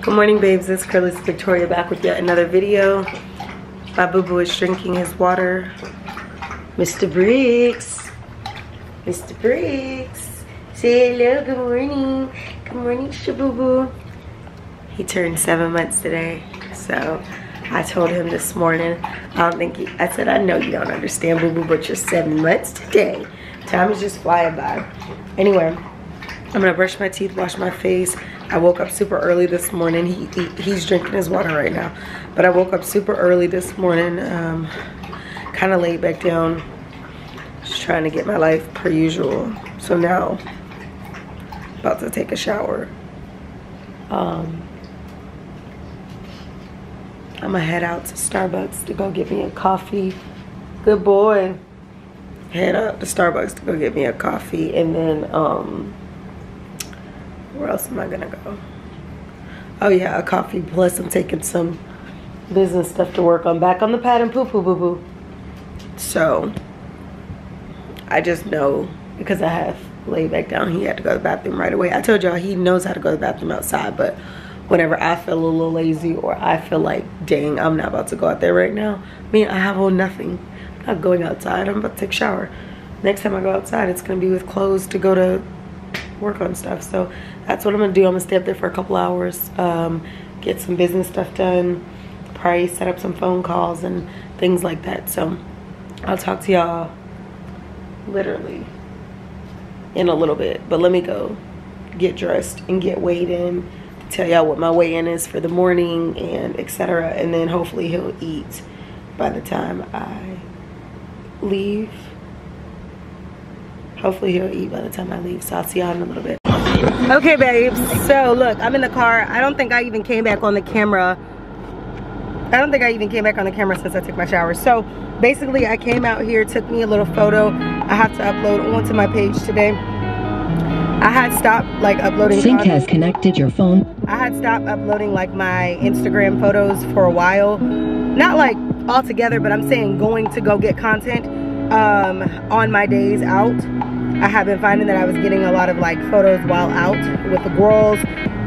Good morning, babes. It's Curly's Victoria back with yet another video. My boo-boo is drinking his water. Mr. BRIXX. Mr. BRIXX. Say hello, good morning. Good morning, Shaboo-boo. He turned 7 months today. So I told him this morning, I said, I know you don't understand, boo-boo, but you're 7 months today. Time is just flying by. Anyway, I'm gonna brush my teeth, wash my face. I woke up super early this morning. He's drinking his water right now. But I woke up super early this morning, kind of laid back down, just trying to get my life per usual. So now, about to take a shower. I'm gonna head out to Starbucks to go get me a coffee. Good boy. Head out to Starbucks to go get me a coffee, and then where else am I gonna go? Oh yeah, a coffee, plus I'm taking some business stuff to work on. Back on the pad and poo-poo, boo-boo. So, I just know, because I have laid back down, he had to go to the bathroom right away. I told y'all he knows how to go to the bathroom outside, but whenever I feel a little lazy or I feel like, dang, I'm not about to go out there right now. I mean, I have on nothing. I'm not going outside, I'm about to take a shower. Next time I go outside, it's gonna be with clothes to go to work on stuff. So that's what I'm gonna do. I'm gonna stay up there for a couple hours, get some business stuff done, probably set up some phone calls and things like that. So I'll talk to y'all literally in a little bit, but let me go get dressed and get weighed in, tell y'all what my weigh-in is for the morning and etc. And then hopefully he'll eat by the time I leave. Hopefully he'll eat by the time I leave, so I'll see y'all in a little bit. Okay, babes, so look, I'm in the car. I don't think I even came back on the camera. I don't think I even came back on the camera since I took my shower. So basically I came out here, took me a little photo. I have to upload onto my page today. I had stopped like uploading. Sync has connected your phone. I had stopped uploading like my Instagram photos for a while. Not like all together, but I'm saying going to go get content on my days out. I have been finding that I was getting a lot of like photos while out with the girls,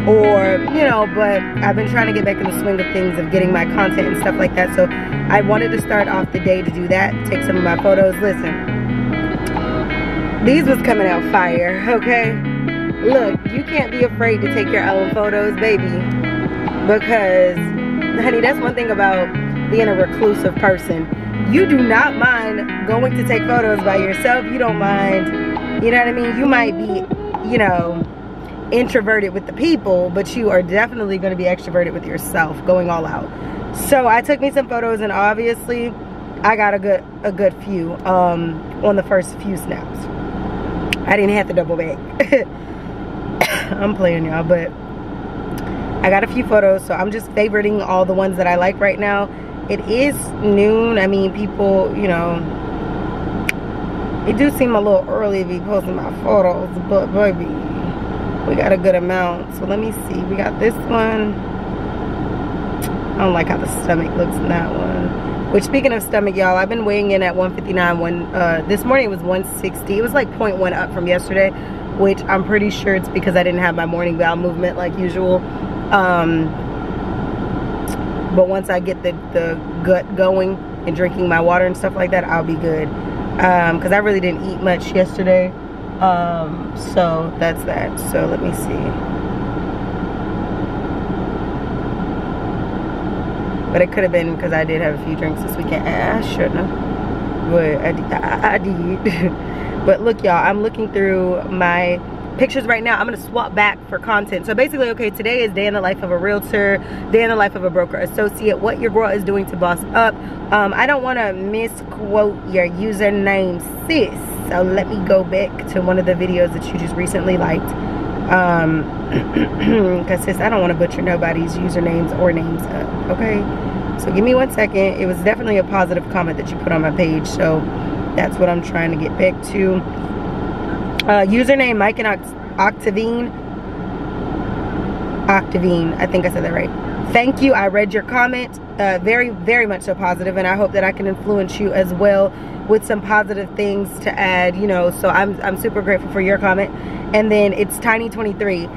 or you know, but I've been trying to get back in the swing of things of getting my content and stuff like that. So I wanted to start off the day to do that, take some of my photos. Listen, these was coming out fire, okay? Look, you can't be afraid to take your own photos, baby, because honey, that's one thing about being a reclusive person. You do not mind going to take photos by yourself. You don't mind, you know what I mean? You might be, you know, introverted with the people, but you are definitely going to be extroverted with yourself, going all out. So I took me some photos, and obviously I got a good few on the first few snaps. I didn't have to double back. I'm playing, y'all, but I got a few photos, so I'm just favoriting all the ones that I like right now. It is noon. I mean, people, you know, it do seem a little early to be posting my photos, but baby, we got a good amount. So let me see. We got this one. I don't like how the stomach looks in that one. Which, speaking of stomach, y'all, I've been weighing in at 159. When this morning it was 160. It was like 0.1 up from yesterday, which I'm pretty sure it's because I didn't have my morning bowel movement like usual. But once I get the gut going and drinking my water and stuff like that, I'll be good. Because I really didn't eat much yesterday. So that's that. So let me see. But it could have been because I did have a few drinks this weekend. I shouldn't have. But I did. But look, y'all, I'm looking through my pictures right now. I'm gonna swap back for content. So basically, okay, today is day in the life of a realtor, day in the life of a broker associate, what your girl is doing to boss up. I don't want to misquote your username, sis, so let me go back to one of the videos that you just recently liked, because sis, I don't want to butcher nobody's usernames or names up, okay? So give me 1 second. It was definitely a positive comment that you put on my page, so that's what I'm trying to get back to. Username Mike and Octavine, I think I said that right. Thank you. I read your comment. Very, very much so positive, and I hope that I can influence you as well with some positive things to add, you know. So I'm super grateful for your comment. And then it's Tiny23.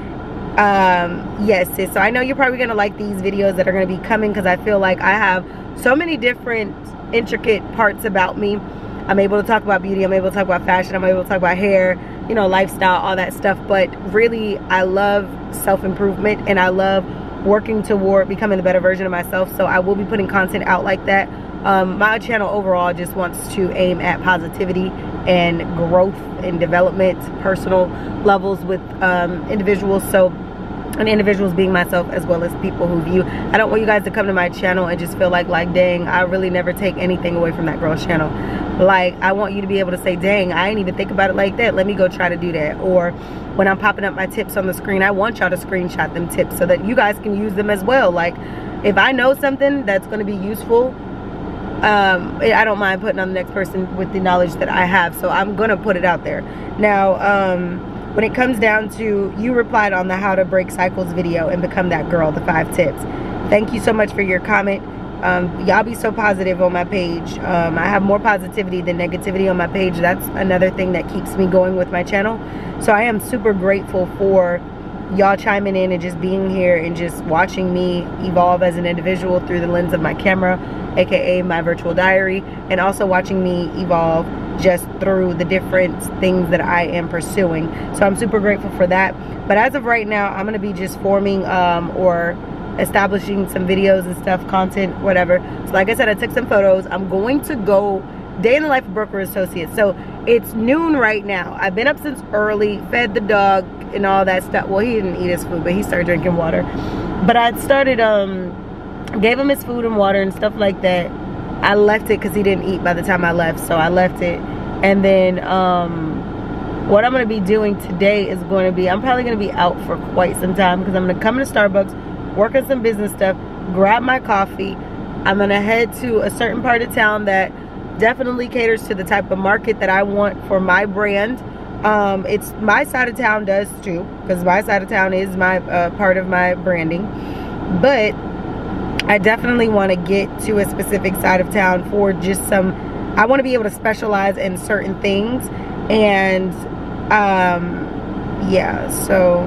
Yes, sis. So I know you're probably gonna like these videos that are gonna be coming, because I feel like I have so many different intricate parts about me. I'm able to talk about beauty, I'm able to talk about fashion, I'm able to talk about hair, you know, lifestyle, all that stuff. But really, I love self-improvement, and I love working toward becoming a better version of myself. So I will be putting content out like that. My channel overall just wants to aim at positivity and growth and development, personal levels with individuals. So, and individuals being myself, as well as people who view. I don't want you guys to come to my channel and just feel like dang, I really never take anything away from that girl's channel. Like, I want you to be able to say, dang, I didn't even think about it like that, let me go try to do that. Or when I'm popping up my tips on the screen, I want y'all to screenshot them tips so that you guys can use them as well. Like, if I know something that's going to be useful, I don't mind putting on the next person with the knowledge that I have. So I'm going to put it out there. Now, when it comes down to, you replied on the how to break cycles video and become that girl, the 5 tips. Thank you so much for your comment. Y'all be so positive on my page. I have more positivity than negativity on my page. That's another thing that keeps me going with my channel. So I am super grateful for y'all chiming in and just being here and just watching me evolve as an individual through the lens of my camera, aka my virtual diary, and also watching me evolve just through the different things that I am pursuing. So I'm super grateful for that. But as of right now, I'm gonna be just forming or establishing some videos and stuff, content, whatever. So like I said, I took some photos. I'm going to go day in the life of Broker Associates. So it's noon right now. I've been up since early, fed the dog and all that stuff. Well, he didn't eat his food, but he started drinking water. But I started, gave him his food and water and stuff like that. I left it because he didn't eat by the time I left, so I left it. And then what I'm going to be doing today is going to be, I'm probably going to be out for quite some time, because I'm going to come to Starbucks, work on some business stuff, grab my coffee. I'm going to head to a certain part of town that definitely caters to the type of market that I want for my brand. It's my side of town does too, because my side of town is my part of my branding. But I definitely want to get to a specific side of town for just some, I want to be able to specialize in certain things. And yeah, so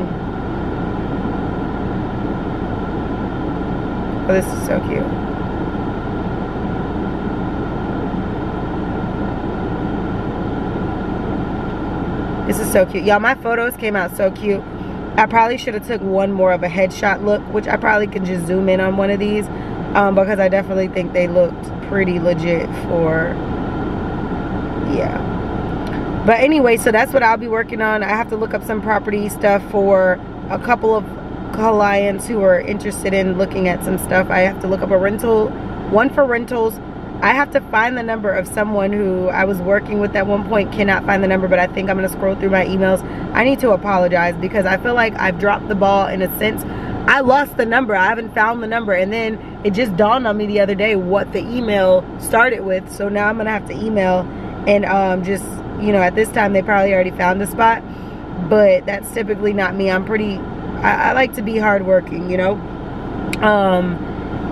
oh, this is so cute. This is so cute. Y'all, my photos came out so cute. I probably should have took one more of a headshot look, which I probably can just zoom in on one of these, because I definitely think they looked pretty legit for, yeah. But anyway, so that's what I'll be working on. I have to look up some property stuff for a couple of clients who are interested in looking at some stuff. I have to look up a rental, one for rentals. I have to find the number of someone who I was working with at one point. Cannot find the number, but I think I'm going to scroll through my emails. I need to apologize because I feel like I've dropped the ball in a sense. I lost the number. I haven't found the number. And then it just dawned on me the other day what the email started with. So now I'm going to have to email and just, you know, at this time they probably already found the spot. But that's typically not me. I'm pretty, I like to be hardworking, you know.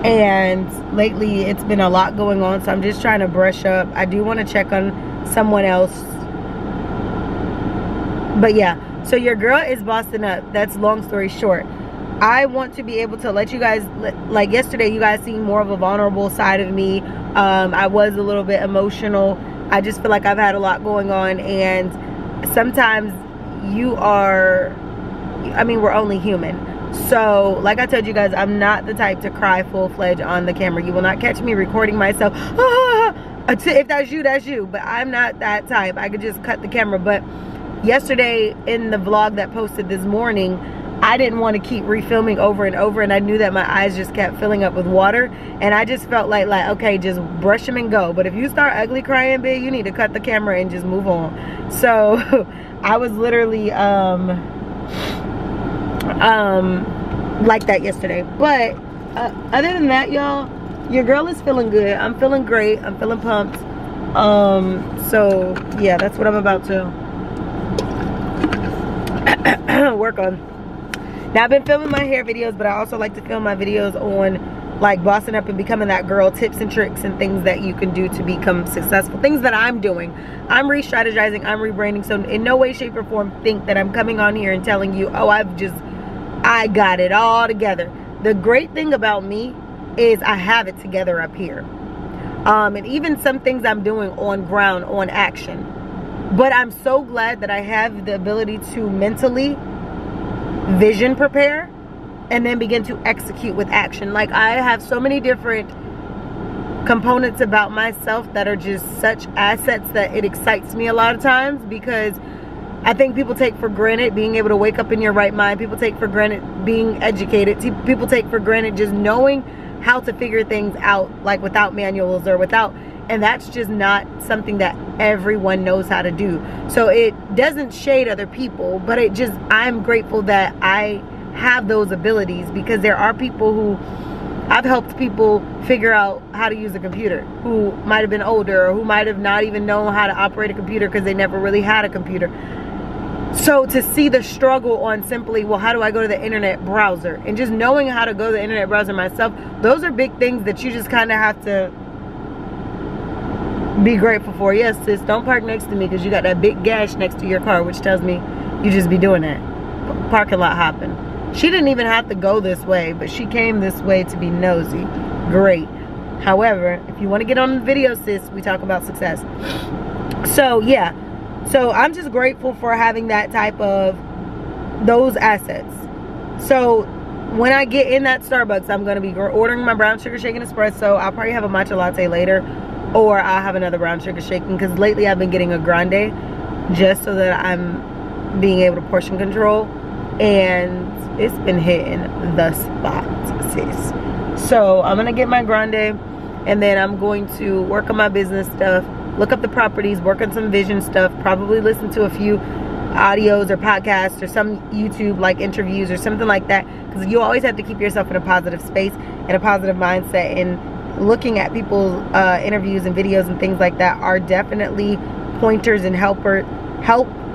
And lately it's been a lot going on, so I'm just trying to brush up. I do want to check on someone else, but yeah, so your girl is bossing up. That's long story short. I want to be able to let you guys, like yesterday you guys seen more of a vulnerable side of me. I was a little bit emotional. I just feel like I've had a lot going on, and sometimes you are, I mean, we're only human. So, like I told you guys, I'm not the type to cry full-fledged on the camera. You will not catch me recording myself. If that's you, that's you. But I'm not that type. I could just cut the camera. But yesterday in the vlog that posted this morning, I didn't want to keep refilming over and over. And I knew that my eyes just kept filling up with water. And I just felt like okay, just brush them and go. But if you start ugly crying, babe, you need to cut the camera and just move on. So, I was literally, like that yesterday. But other than that, y'all, your girl is feeling good. I'm feeling great. I'm feeling pumped. So yeah, that's what I'm about to work on. Now, I've been filming my hair videos, but I also like to film my videos on like bossing up and becoming that girl, tips and tricks and things that you can do to become successful, things that I'm doing. I'm re-strategizing, I'm rebranding. So in no way, shape or form think that I'm coming on here and telling you, oh, I've just I got it all together. The great thing about me is I have it together up here. And even some things I'm doing on ground, on action. But I'm so glad that I have the ability to mentally vision prepare and then begin to execute with action. Like, I have so many different components about myself that are just such assets that it excites me a lot of times, because I think people take for granted being able to wake up in your right mind. People take for granted being educated. People take for granted just knowing how to figure things out, like without manuals or without, and that's just not something that everyone knows how to do. So it doesn't shade other people, but it just, I'm grateful that I have those abilities, because there are people who, I've helped people figure out how to use a computer who might have been older, or who might have not even known how to operate a computer because they never really had a computer. So to see the struggle on simply, well, how do I go to the internet browser? And just knowing how to go to the internet browser myself, those are big things that you just kind of have to be grateful for. Yes, sis, don't park next to me because you got that big gash next to your car, which tells me you just be doing that. Parking lot hopping. She didn't even have to go this way, but she came this way to be nosy. Great. However, if you want to get on the video, sis, we talk about success. So, yeah. So, I'm just grateful for having that type of, those assets. So, when I get in that Starbucks, I'm going to be ordering my brown sugar shaken espresso. I'll probably have a matcha latte later, or I'll have another brown sugar shaken, because lately I've been getting a grande just so that I'm being able to portion control, and it's been hitting the spot, sis. So I'm gonna get my grande, and then I'm going to work on my business stuff, look up the properties, work on some vision stuff, probably listen to a few audios or podcasts or some YouTube like interviews or something like that, because you always have to keep yourself in a positive space and a positive mindset, and looking at people's interviews and videos and things like that are definitely pointers and help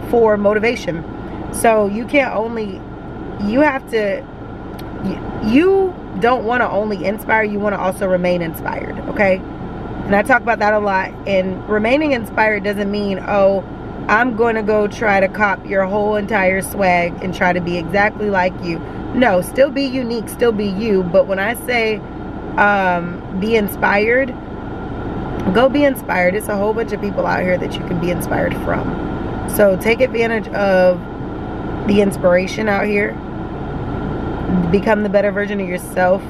for motivation. So you can't only, you have to, you don't want to only inspire, you want to also remain inspired, okay? And I talk about that a lot. And remaining inspired doesn't mean, oh, I'm going to go try to cop your whole entire swag and try to be exactly like you. No, still be unique, still be you. But when I say be inspired, go be inspired. It's a whole bunch of people out here that you can be inspired from. So take advantage of the inspiration out here. Become the better version of yourself.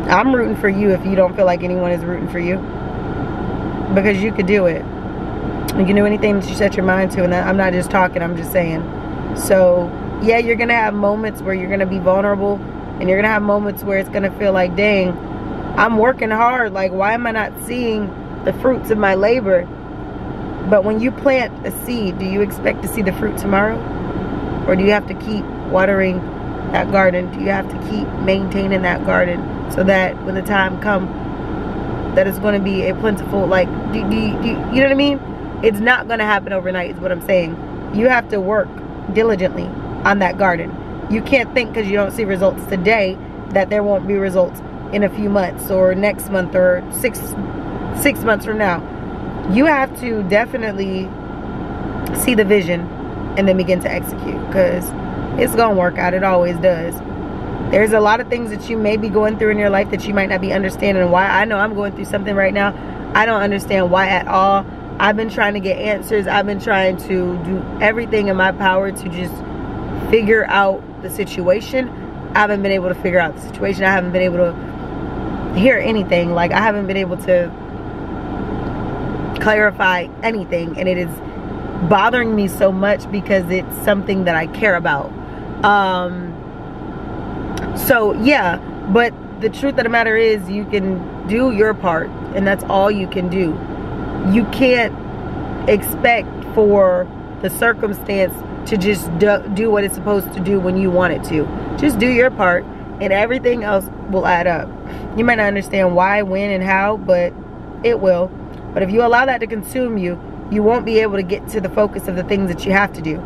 I'm rooting for you if you don't feel like anyone is rooting for you, because you could do it. You can do anything that you set your mind to, and that, I'm not just talking, I'm just saying. So yeah, you're gonna have moments where you're gonna be vulnerable, and you're gonna have moments where it's gonna feel like, dang, I'm working hard, like why am I not seeing the fruits of my labor? But when you plant a seed, do you expect to see the fruit tomorrow? Or do you have to keep watering that garden? Do you have to keep maintaining that garden so that when the time comes, that it's going to be a plentiful, like, you know what I mean? It's not going to happen overnight is what I'm saying. You have to work diligently on that garden. You can't think because you don't see results today that there won't be results in a few months or next month or six months from now. You have to definitely see the vision and then begin to execute, because it's gonna work out. It always does. There's a lot of things that you may be going through in your life that you might not be understanding why. I know I'm going through something right now. I don't understand why at all. I've been trying to get answers. I've been trying to do everything in my power to just figure out the situation. I haven't been able to figure out the situation. I haven't been able to hear anything. Like, I haven't been able to clarify anything, and it is bothering me so much because it's something that I care about. So yeah, but the truth of the matter is, you can do your part, and that's all you can do. You can't expect for the circumstance to just do what it's supposed to do when you want it to. Just do your part, and everything else will add up. You might not understand why, when, and how, but it will. But if you allow that to consume you, you won't be able to get to the focus of the things that you have to do.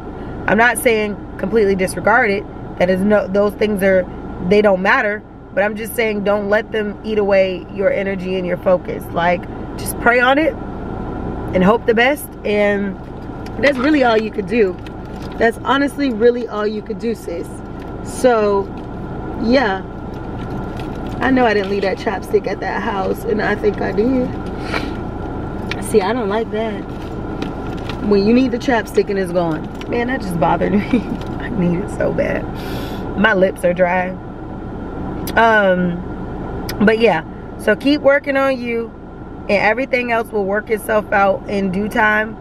I'm not saying completely disregard it. That is, no, those things are, they don't matter. But I'm just saying, don't let them eat away your energy and your focus. Like, just pray on it and hope the best. And that's really all you could do. That's honestly really all you could do, sis. So yeah, I know I didn't leave that chapstick at that house, and I think I did. See, I don't like that. When you need the chapstick and it's gone. Man, that just bothered me. I need it so bad. My lips are dry. But yeah, so keep working on you, and everything else will work itself out in due time.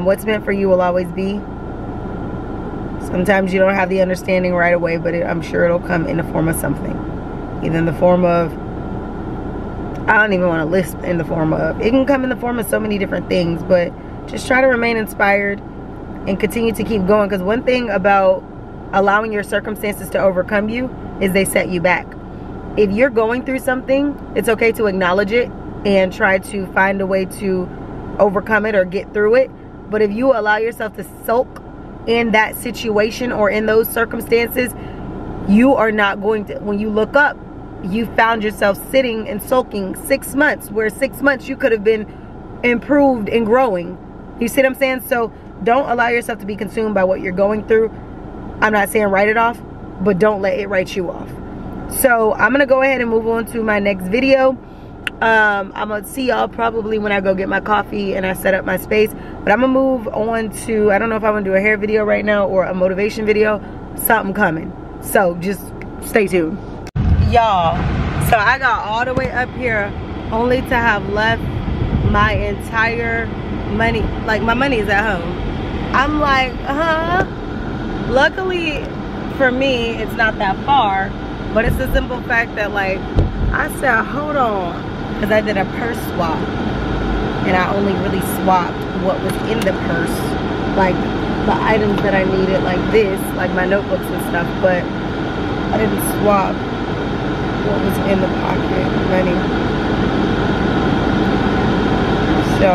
What's meant for you will always be. Sometimes you don't have the understanding right away, but I'm sure it'll come in the form of something. Either in the form of, I don't even want to list in the form of, it can come in the form of so many different things, but just try to remain inspired and continue to keep going, because one thing about allowing your circumstances to overcome you is they set you back. If you're going through something, it's okay to acknowledge it and try to find a way to overcome it or get through it. But if you allow yourself to sulk in that situation or in those circumstances, you are not going to, when you look up, you found yourself sitting and sulking 6 months, where 6 months you could have been improved and growing. You see what I'm saying? So don't allow yourself to be consumed by what you're going through. I'm not saying write it off, but don't let it write you off. So I'm gonna go ahead and move on to my next video. I'm gonna see y'all probably when I go get my coffee and I set up my space. But I'm gonna move on to, I don't know if I'm gonna do a hair video right now or a motivation video. Something coming. So just stay tuned. Y'all, so I got all the way up here only to have left my entire money. Like, my money is at home. I'm like, huh? Luckily for me, it's not that far. But it's the simple fact that, like, I said, hold on. Because I did a purse swap. And I only really swapped what was in the purse. Like, the items that I needed, like this, like my notebooks and stuff. But I didn't swap what was in the pocket money. So,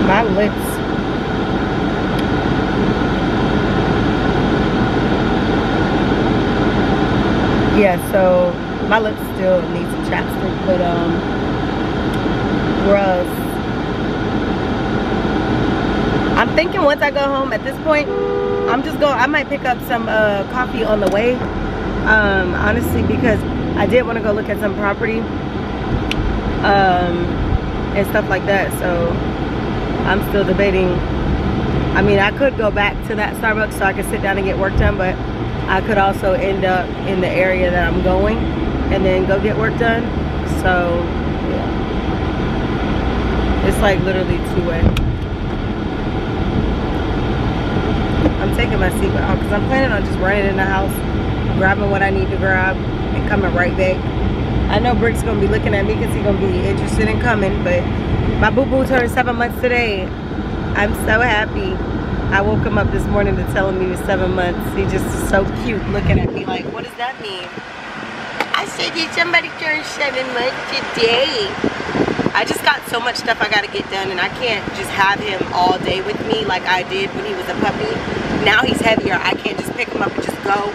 my lips. Yeah, so my lips still need some chapstick, but gross. I'm thinking once I go home at this point, I might pick up some coffee on the way. Honestly, because I did want to go look at some property and stuff like that. So I'm still debating. I mean, I could go back to that Starbucks so I could sit down and get work done, but I could also end up in the area that I'm going and then go get work done. So yeah, it's like literally two-way. I'm taking my seatbelt off because I'm planning on just running in the house, grabbing what I need to grab, and coming right back. I know BRIXX gonna be looking at me because he's gonna be interested in coming, but my boo-boo turned 7 months today. I'm so happy. I woke him up this morning to tell him he was 7 months. He just is so cute looking at me like, what does that mean? I said, did somebody turn 7 months today? I just got so much stuff I gotta get done, and I can't just have him all day with me like I did when he was a puppy. Now he's heavier. I can't just pick him up and just go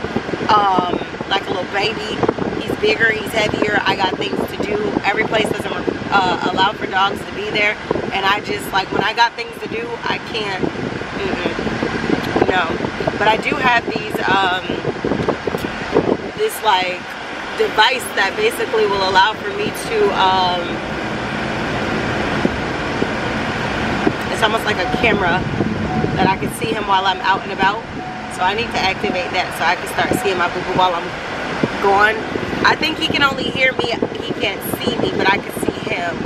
like a little baby. He's bigger, he's heavier. I got things to do. Every place doesn't allow for dogs to be there. And I just, like, when I got things to do, I can't. No. But I do have these, this, like, device that basically will allow for me to, it's almost like a camera that I can see him while I'm out and about. So I need to activate that so I can start seeing my boo-boo while I'm gone. I think he can only hear me. He can't see me, but I can see him.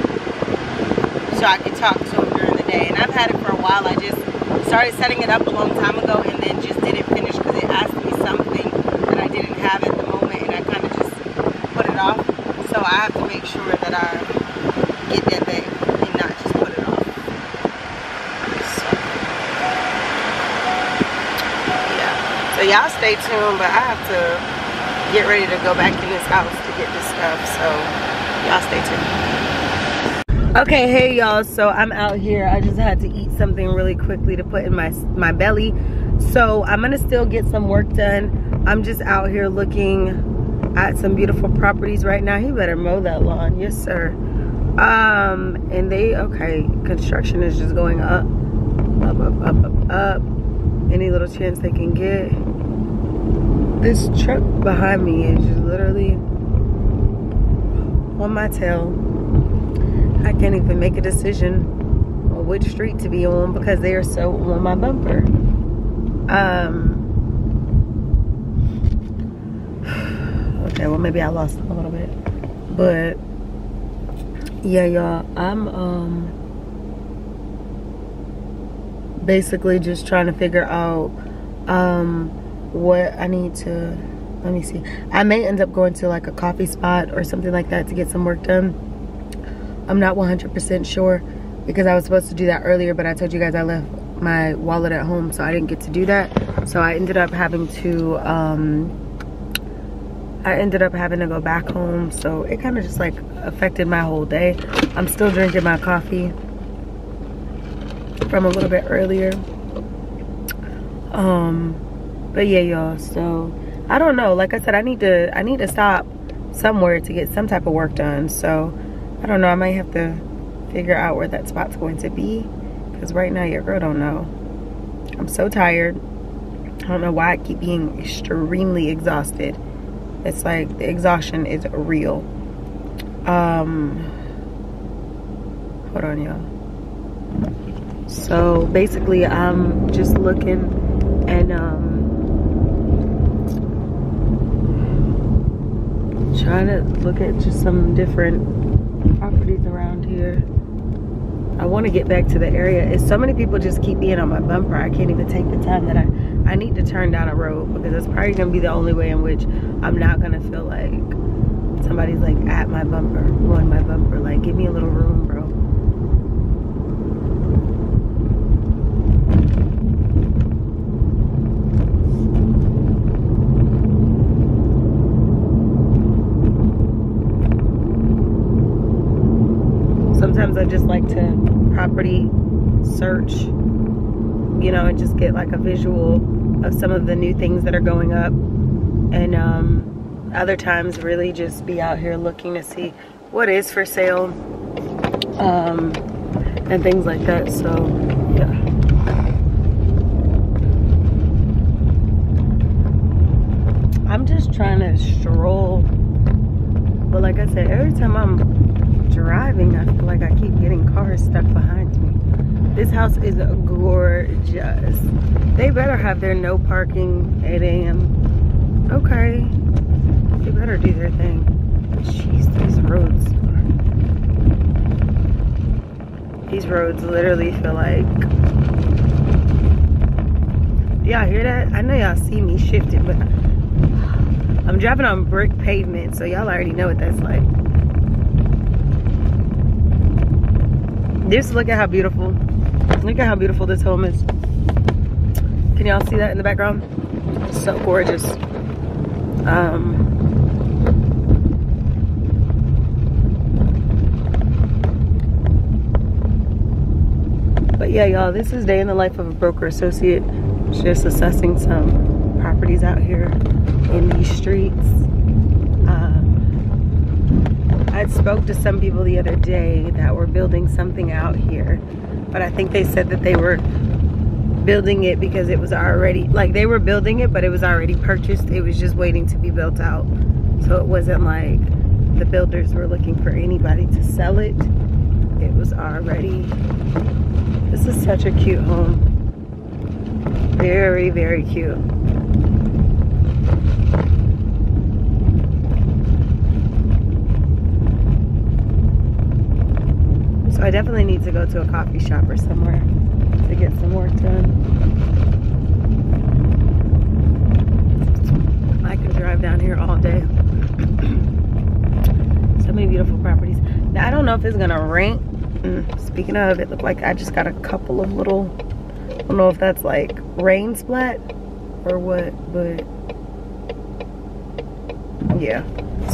So I can talk to him during the day. And I've had it for a while. I just started setting it up a long time ago and then just didn't finish because it asked me something that I didn't have at the moment, and I kind of just put it off. So I have to make sure that I get that back and not just put it off. So, yeah. So y'all stay tuned, but I have to get ready to go back in this house to get this stuff. So y'all stay tuned. Okay, hey y'all, so I'm out here. I just had to eat something really quickly to put in my belly. So I'm gonna still get some work done. I'm just out here looking at some beautiful properties right now. He better mow that lawn, yes sir. And okay, construction is just going up, up, up, up, up, up. any little chance they can get. This truck behind me is just literally on my tail. I can't even make a decision on which street to be on because they are so on my bumper. Okay, well maybe I lost them a little bit. But yeah, y'all, I'm basically just trying to figure out what I need to, let me see. I may end up going to like a coffee spot or something like that to get some work done. I'm not 100% sure because I was supposed to do that earlier, but I told you guys I left my wallet at home, so I didn't get to do that. So I ended up having to go back home, so it kind of just like affected my whole day. I'm still drinking my coffee from a little bit earlier. But yeah, y'all, so I don't know. Like I said, I need to stop somewhere to get some type of work done. So I don't know, I might have to figure out where that spot's going to be, because right now your girl don't know. I'm so tired. I don't know why I keep being extremely exhausted. It's like the exhaustion is real. Hold on, y'all. So basically I'm just looking and trying to look at just some different properties around here. I want to get back to the area. It's so many people just keep being on my bumper. I can't even take the time that I need to turn down a road, because it's probably gonna be the only way in which I'm not gonna feel like somebody's like at my bumper, on my bumper. Like, give me a little room, bro. Sometimes I just like to property search, you know, and just get like a visual of some of the new things that are going up. And other times really just be out here looking to see what is for sale, and things like that. So yeah. I'm just trying to stroll, but like I said, every time I'm driving, I feel like I keep getting cars stuck behind me. This house is gorgeous. They better have their no parking 8 a.m. Okay, they better do their thing. Jeez, these roads literally feel like, do y'all hear that? I know y'all see me shifting, but I'm driving on brick pavement, so y'all already know what that's like. Just look at how beautiful this home is. Can y'all see that in the background? It's so gorgeous. But yeah, y'all, this is day in the life of a broker associate. Just assessing some properties out here in these streets. I spoke to some people the other day that were building something out here, but I think they said that they were building it because it was already, like, they were building it, but it was already purchased. It was just waiting to be built out. So it wasn't like the builders were looking for anybody to sell it. It was already, this is such a cute home. Very, very cute. So I definitely need to go to a coffee shop or somewhere to get some work done. I could drive down here all day. So many beautiful properties. Now, I don't know if it's gonna rain. Speaking of, it looked like I just got a couple of little, I don't know if that's like rain splat or what, but yeah.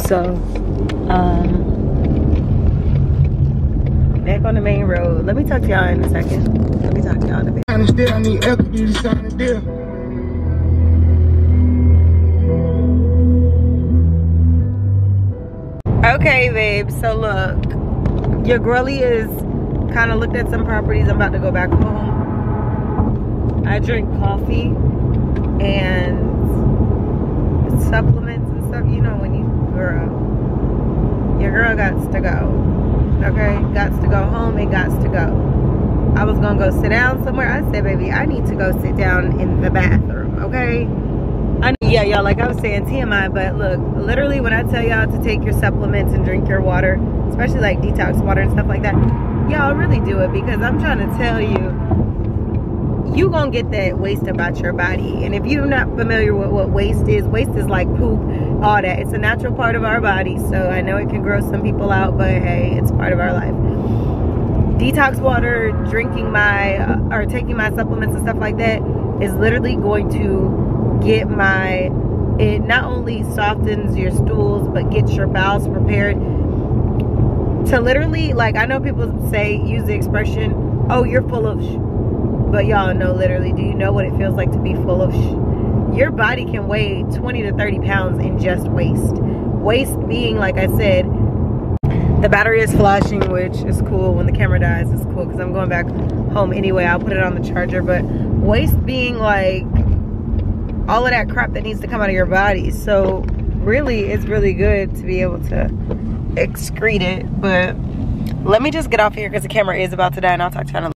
So, back on the main road. Let me talk to y'all in a second. Let me talk to y'all in a bit. I need equity to sign the deal. Okay, babe, so look, your girlie is kind of looked at some properties. I'm about to go back home. I drink coffee and supplements and stuff. You know, when you your girl gots to go. Okay, gots to go home and gots to go. I was gonna go sit down somewhere. I said, baby, I need to go sit down in the bathroom. Okay. Yeah, y'all, like I was saying, TMI, but look, literally when I tell y'all to take your supplements and drink your water, especially like detox water and stuff like that, y'all really do it, because I'm trying to tell you, you gonna get that waste about your body. And if you're not familiar with what waste is like poop, all that. It's a natural part of our body, so I know it can gross some people out, but hey, it's part of our life. Detox water, drinking or taking my supplements and stuff like that is literally going to get it not only softens your stools, but gets your bowels prepared to literally, like, I know people use the expression, oh, you're full of but y'all know, literally, do you know what it feels like to be full of Your body can weigh 20 to 30 pounds in just waste. Waste being, like I said, the battery is flashing, which is cool. When the camera dies, it's cool because I'm going back home anyway. I'll put it on the charger. But waste being like all of that crap that needs to come out of your body. So really, it's really good to be able to excrete it. But let me just get off here because the camera is about to die, and I'll talk to you in a